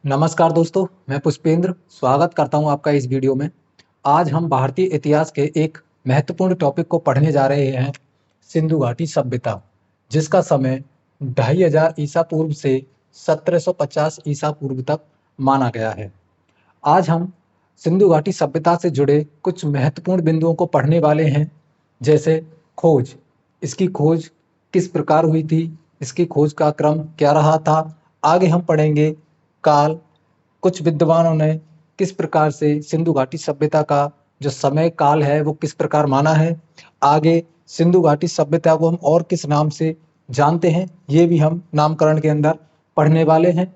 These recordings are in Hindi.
नमस्कार दोस्तों, मैं पुष्पेंद्र स्वागत करता हूं आपका इस वीडियो में। आज हम भारतीय इतिहास के एक महत्वपूर्ण टॉपिक को पढ़ने जा रहे हैं, सिंधु घाटी सभ्यता, जिसका समय 2500 ईसा पूर्व से 1750 ईसा पूर्व तक माना गया है। आज हम सिंधु घाटी सभ्यता से जुड़े कुछ महत्वपूर्ण बिंदुओं को पढ़ने वाले हैं, जैसे खोज, इसकी खोज किस प्रकार हुई थी, इसकी खोज का क्रम क्या रहा था। आगे हम पढ़ेंगे काल, कुछ विद्वानों ने किस प्रकार से सिंधु घाटी सभ्यता का जो समय काल है वो किस प्रकार माना है। आगे सिंधु घाटी सभ्यता को हम और किस नाम से जानते हैं, ये भी हम नामकरण के अंदर पढ़ने वाले हैं।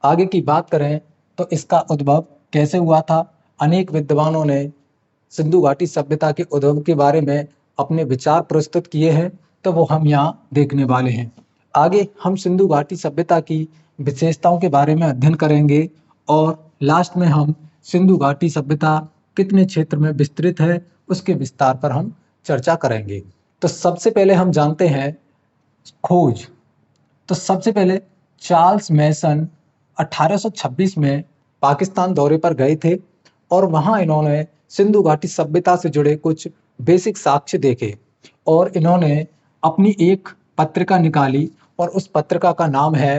आगे की बात करें तो इसका उद्भव कैसे हुआ था। अनेक विद्वानों ने सिंधु घाटी सभ्यता के उद्भव के बारे में अपने विचार प्रस्तुत किए हैं, तो वो हम यहाँ देखने वाले हैं। आगे हम सिंधु घाटी सभ्यता की विशेषताओं के बारे में अध्ययन करेंगे और लास्ट में हम सिंधु घाटी सभ्यता कितने क्षेत्र में विस्तृत है उसके विस्तार पर हम चर्चा करेंगे। तो सबसे पहले हम जानते हैं खोज। तो सबसे पहले चार्ल्स मैसन 1826 में पाकिस्तान दौरे पर गए थे और वहां इन्होंने सिंधु घाटी सभ्यता से जुड़े कुछ बेसिक साक्ष्य देखे और इन्होंने अपनी एक पत्रिका निकाली और उस पत्रिका का नाम है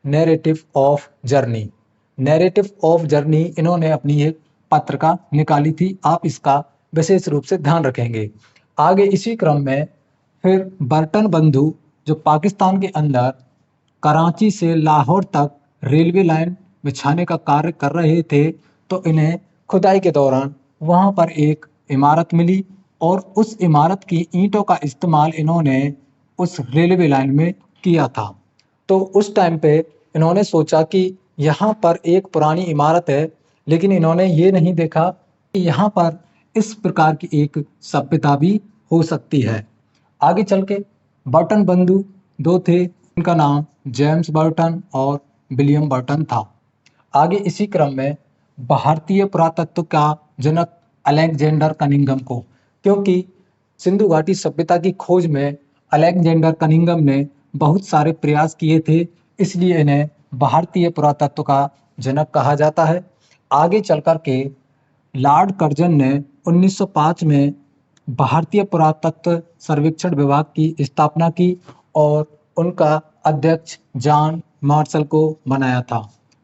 narrative of journey. Narrative of journey इन्होंने अपनी एक पत्रिका निकाली थी, आप इसका विशेष रूप से ध्यान रखेंगे। आगे इसी क्रम में फिर बर्टन बंधु जो पाकिस्तान के अंदर कराची से लाहौर तक रेलवे लाइन बिछाने का कार्य कर रहे थे, तो इन्हें खुदाई के दौरान वहां पर एक इमारत मिली और उस इमारत की ईंटों का इस्तेमाल इन्होंने उस रेलवे लाइन में किया था। तो उस टाइम पे इन्होंने सोचा कि यहाँ पर एक पुरानी इमारत है, लेकिन इन्होंने ये नहीं देखा कि यहाँ पर इस प्रकार की एक सभ्यता भी हो सकती है। आगे चल के बर्टन बंधु दो थे, उनका नाम जेम्स बर्टन और विलियम बर्टन था। आगे इसी क्रम में भारतीय पुरातत्व का जनक अलेक्जेंडर कनिंघम को, क्योंकि सिंधु घाटी सभ्यता की खोज में अलेक्जेंडर कनिंघम ने बहुत सारे प्रयास किए थे, इसलिए इन्हें भारतीय पुरातत्व का जनक कहा जाता है। आगे चल कर के लॉर्ड कर्जन ने 1905 में भारतीय पुरातत्व सर्वेक्षण विभाग की स्थापना की और उनका अध्यक्ष जॉन मार्शल को बनाया था।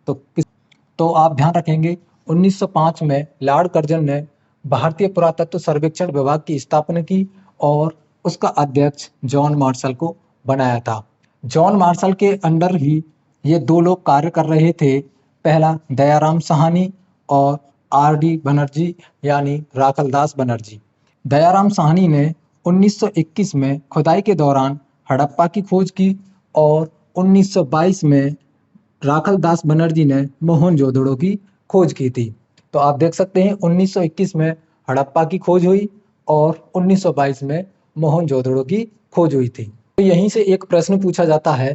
तो आप ध्यान रखेंगे 1905 में लॉर्ड कर्जन ने भारतीय पुरातत्व सर्वेक्षण विभाग की स्थापना की और उसका अध्यक्ष जॉन मार्शल को बनाया था। जॉन मार्शल के अंडर ही ये दो लोग कार्य कर रहे थे, पहला दयाराम साहनी और आर.डी. बनर्जी यानी राखलदास बनर्जी। दयाराम साहनी ने 1921 में खुदाई के दौरान हड़प्पा की खोज की और 1922 में राखलदास बनर्जी ने मोहनजोदड़ो की खोज की थी। तो आप देख सकते हैं 1921 में हड़प्पा की खोज हुई और 1922 में मोहनजोदड़ो की खोज हुई थी। तो यहीं से एक प्रश्न पूछा जाता है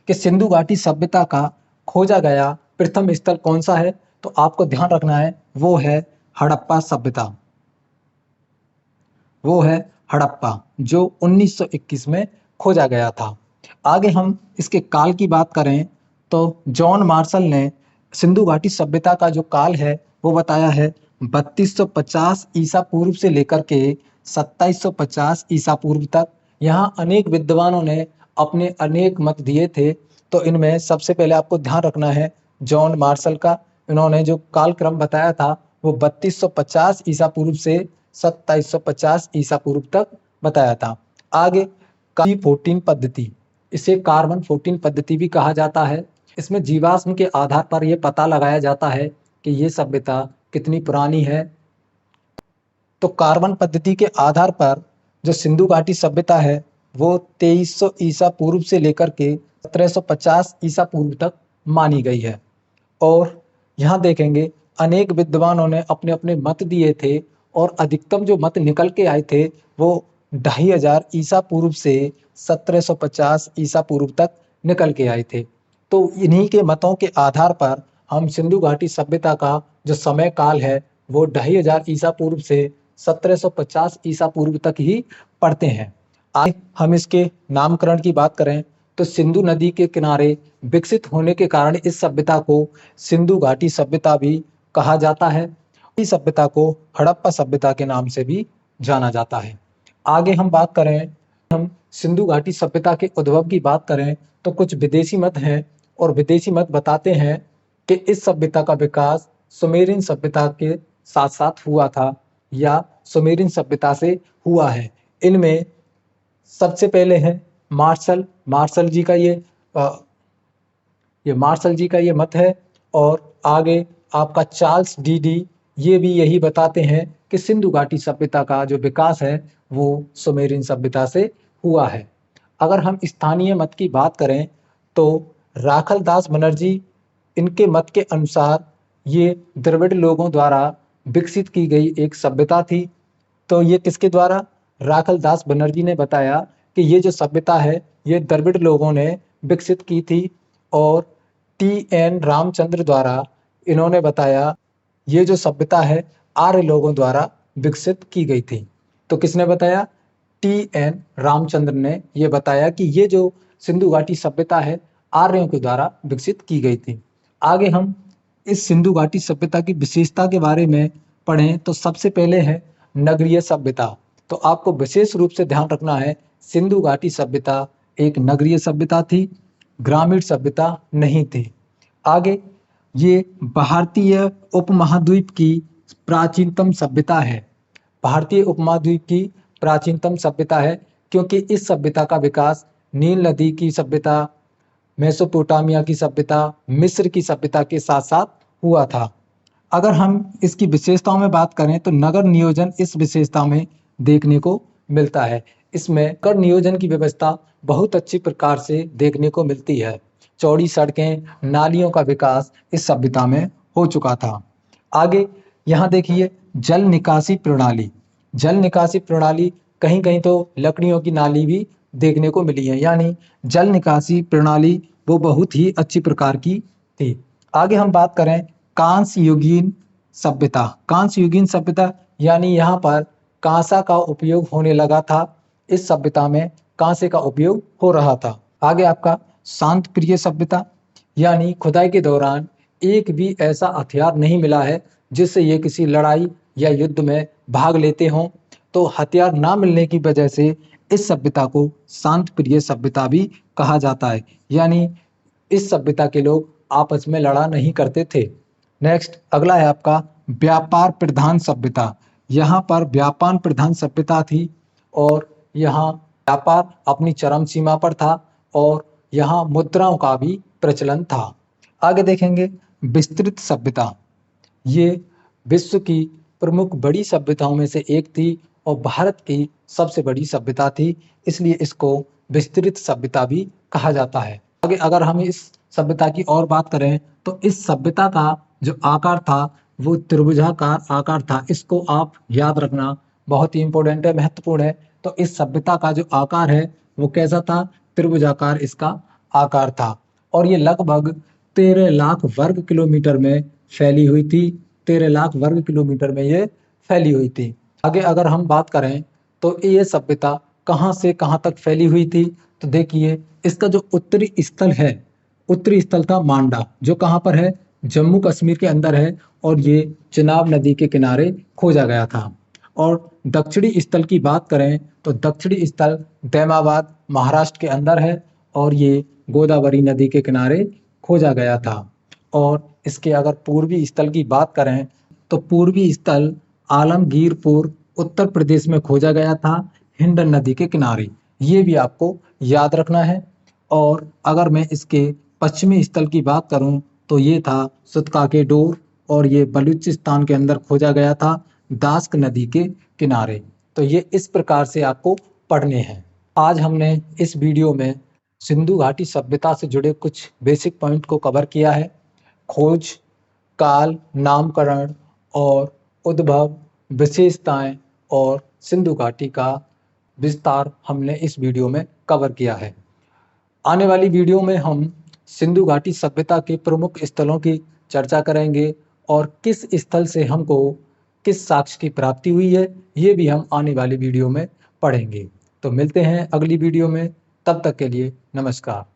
कि सिंधु घाटी सभ्यता का खोजा गया प्रथम स्थल कौन सा है, तो आपको ध्यान रखना है वो है हड़प्पा सभ्यता। वो है हड़प्पा जो 1921 में खोजा गया था। आगे हम इसके काल की बात करें तो जॉन मार्शल ने सिंधु घाटी सभ्यता का जो काल है वो बताया है 3250 ईसा पूर्व से लेकर के 2750 ईसा पूर्व तक। यहाँ अनेक विद्वानों ने अपने अनेक मत दिए थे, तो इनमें सबसे पहले आपको ध्यान रखना है जॉन मार्शल का। इन्होंने जो कालक्रम बताया था वो 3250 ईसा पूर्व से 2750 ईसा पूर्व तक बताया था। आगे C14 पद्धति, इसे कार्बन 14 पद्धति भी कहा जाता है। इसमें जीवाश्म के आधार पर यह पता लगाया जाता है कि ये सभ्यता कितनी पुरानी है। तो कार्बन पद्धति के आधार पर जो सिंधु घाटी सभ्यता है वो 2300 ईसा पूर्व से लेकर के 1750 ईसा पूर्व तक मानी गई है। और यहाँ देखेंगे अनेक विद्वानों ने अपने अपने मत दिए थे और अधिकतम जो मत निकल के आए थे वो 2500 ईसा पूर्व से 1750 ईसा पूर्व तक निकल के आए थे। तो इन्हीं के मतों के आधार पर हम सिंधु घाटी सभ्यता का जो समय काल है वो 2500 ईसा पूर्व से 1750 ईसा पूर्व तक ही पढ़ते हैं। आज हम इसके नामकरण की बात करें तो सिंधु नदी के किनारे विकसित होने के कारण इस सभ्यता को सिंधु घाटी सभ्यता भी कहा जाता है। इस सभ्यता को हड़प्पा सभ्यता के नाम से भी जाना जाता है। आगे हम बात करें, हम सिंधु घाटी सभ्यता के उद्भव की बात करें तो कुछ विदेशी मत हैं और विदेशी मत बताते हैं कि इस सभ्यता का विकास सुमेरियन सभ्यता के साथ साथ हुआ था या सुमेरियन सभ्यता से हुआ है। इनमें सबसे पहले है मार्शल जी का ये मत है। और आगे आपका चार्ल्स डी ये भी यही बताते हैं कि सिंधु घाटी सभ्यता का जो विकास है वो सुमेरियन सभ्यता से हुआ है। अगर हम स्थानीय मत की बात करें तो राखल दास बनर्जी, इनके मत के अनुसार ये द्रविड़ लोगों द्वारा विकसित की गई एक सभ्यता थी। तो ये किसके द्वारा? राखल दास बनर्जी ने बताया कि ये जो सभ्यता है ये द्रविड़ लोगों ने विकसित की थी। और टी.एन. रामचंद्र द्वारा इन्होंने बताया ये जो सभ्यता है आर्य लोगों द्वारा विकसित की गई थी। तो किसने बताया? टी.एन. रामचंद्र ने ये बताया कि ये जो सिंधु घाटी सभ्यता है आर्यों के द्वारा विकसित की गई थी। आगे हम इस सिंधु घाटी सभ्यता की विशेषता के बारे में पढ़ें तो सबसे पहले है नगरीय सभ्यता। तो आपको विशेष रूप से ध्यान रखना है, सिंधु घाटी सभ्यता एक नगरीय सभ्यता थी, ग्रामीण सभ्यता नहीं थी। आगे ये भारतीय उपमहाद्वीप की प्राचीनतम सभ्यता है। भारतीय उपमहाद्वीप की प्राचीनतम सभ्यता है क्योंकि इस सभ्यता का विकास नील नदी की सभ्यता, मेसोपोटामिया की सभ्यता, मिस्र की सभ्यता के साथ साथ हुआ था। अगर हम इसकी विशेषताओं में बात करें तो नगर नियोजन इस विशेषता में देखने को मिलता है। इसमें नगर नियोजन की व्यवस्था बहुत अच्छी प्रकार से देखने को मिलती है। चौड़ी सड़कें, नालियों का विकास इस सभ्यता में हो चुका था। आगे यहाँ देखिए जल निकासी प्रणाली। जल निकासी प्रणाली कहीं कहीं तो लकड़ियों की नाली भी देखने को मिली है, यानी जल निकासी प्रणाली वो बहुत ही अच्छी प्रकार की थी। आगे हम बात करें कांस्य युगीन सभ्यता। कांस्य युगीन सभ्यता यानी यहाँ पर कांसा का उपयोग होने लगा था। इस सभ्यता में कांसे का उपयोग हो रहा था। आगे आपका शांत प्रिय सभ्यता, यानी खुदाई के दौरान एक भी ऐसा हथियार नहीं मिला है जिससे ये किसी लड़ाई या युद्ध में भाग लेते हों। तो हथियार ना मिलने की वजह से इस सभ्यता को शांत प्रिय सभ्यता भी कहा जाता है, यानी इस सभ्यता के लोग आपस में लड़ा नहीं करते थे। नेक्स्ट अगला है आपका व्यापार प्रधान सभ्यता। यहाँ पर व्यापार प्रधान सभ्यता थी और यहाँ व्यापार अपनी चरम सीमा पर था और यहाँ मुद्राओं का भी प्रचलन था। आगे देखेंगे विस्तृत सभ्यता। ये विश्व की प्रमुख बड़ी सभ्यताओं में से एक थी और भारत की सबसे बड़ी सभ्यता थी, इसलिए इसको विस्तृत सभ्यता भी कहा जाता है। आगे अगर हम इस सभ्यता की और बात करें तो इस सभ्यता का जो आकार था वो त्रिभुजाकार आकार था। इसको आप याद रखना, बहुत ही इंपॉर्टेंट है, महत्वपूर्ण है। तो इस सभ्यता का जो आकार है वो कैसा था? त्रिभुजाकार इसका आकार था और ये लगभग 13 लाख वर्ग किलोमीटर में फैली हुई थी। 13 लाख वर्ग किलोमीटर में ये फैली हुई थी। आगे अगर हम बात करें तो ये सभ्यता कहाँ से कहाँ तक फैली हुई थी, तो देखिए इसका जो उत्तरी स्थल है, उत्तरी स्थल था मांडा, जो कहाँ पर है? जम्मू कश्मीर के अंदर है और ये चिनाब नदी के किनारे खोजा गया था। और दक्षिणी स्थल की बात करें तो दक्षिणी स्थल दैमाबाद महाराष्ट्र के अंदर है और ये गोदावरी नदी के किनारे खोजा गया था। और इसके अगर पूर्वी स्थल की बात करें तो पूर्वी स्थल आलमगीरपुर उत्तर प्रदेश में खोजा गया था, हिंडन नदी के किनारे। ये भी आपको याद रखना है। और अगर मैं इसके पश्चिमी स्थल की बात करूं तो ये था सुतका के डोर और ये बलूचिस्तान के अंदर खोजा गया था, दास्क नदी के किनारे। तो ये इस प्रकार से आपको पढ़ने हैं। आज हमने इस वीडियो में सिंधु घाटी सभ्यता से जुड़े कुछ बेसिक पॉइंट को कवर किया है। खोज, काल, नामकरण और उद्भव, विशेषताएं और सिंधु घाटी का विस्तार हमने इस वीडियो में कवर किया है। आने वाली वीडियो में हम सिंधु घाटी सभ्यता के प्रमुख स्थलों की चर्चा करेंगे और किस स्थल से हमको किस साक्ष्य की प्राप्ति हुई है, ये भी हम आने वाली वीडियो में पढ़ेंगे। तो मिलते हैं अगली वीडियो में। तब तक के लिए नमस्कार।